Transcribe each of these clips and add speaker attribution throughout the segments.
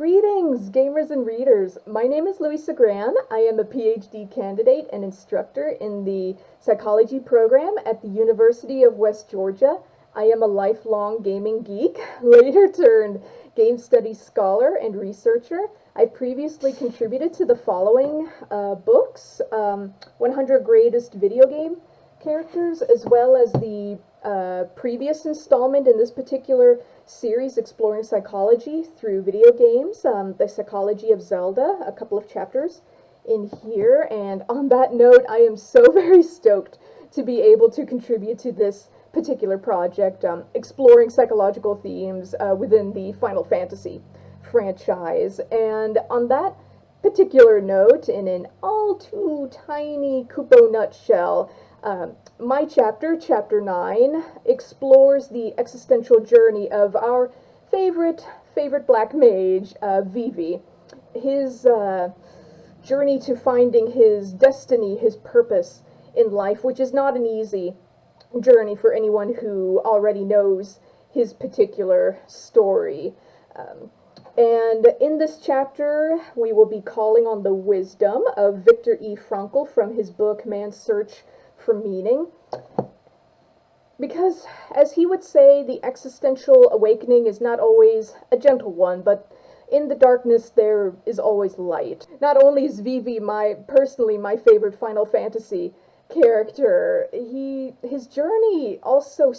Speaker 1: Greetings, gamers and readers. My name is Louise Grann. I am a PhD candidate and instructor in the psychology program at the University of West Georgia. I am a lifelong gaming geek, later turned game studies scholar and researcher. I previously contributed to the following books, 100 Greatest Video Game Characters, as well as the previous installment in this particular series exploring psychology through video games, The Psychology of Zelda, a couple of chapters in here. And on that note, I am so very stoked to be able to contribute to this particular project, exploring psychological themes within the Final Fantasy franchise. And on that particular note, in an all too tiny Kupo nutshell, my chapter, Chapter 9, explores the existential journey of our favorite black mage, Vivi. His journey to finding his destiny, his purpose in life, which is not an easy journey for anyone who already knows his particular story. And in this chapter, we will be calling on the wisdom of Viktor E. Frankl from his book, Man's Search for Meaning. Because, as he would say, the existential awakening is not always a gentle one, but in the darkness there is always light. Not only is Vivi personally my favorite Final Fantasy character, his journey also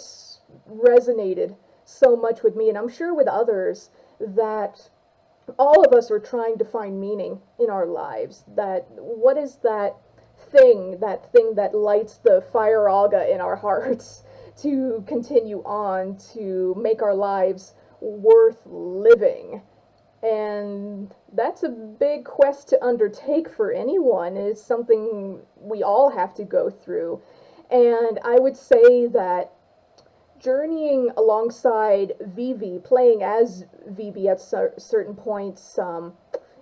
Speaker 1: resonated so much with me, and I'm sure with others, that all of us are trying to find meaning in our lives. That what is that thing that lights the fire alga in our hearts to continue on, to make our lives worth living? And that's a big quest to undertake for anyone. It's something we all have to go through. And I would say that journeying alongside Vivi, playing as Vivi at certain points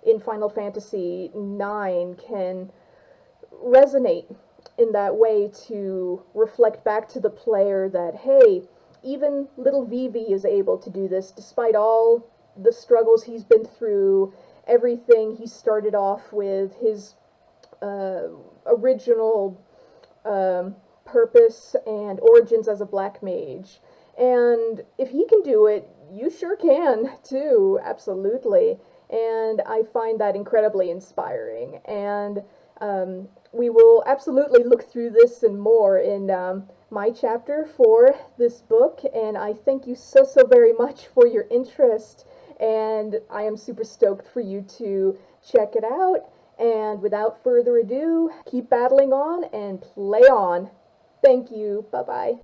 Speaker 1: in Final Fantasy IX, can resonate in that way, to reflect back to the player that, hey, even little Vivi is able to do this despite all the struggles he's been through, everything he started off with, his original purpose and origins as a black mage. And if he can do it, you sure can too, absolutely. And I find that incredibly inspiring. And we will absolutely look through this and more in my chapter for this book. And I thank you so very much for your interest. And I am super stoked for you to check it out. And without further ado, keep battling on and play on. Thank you. Bye-bye.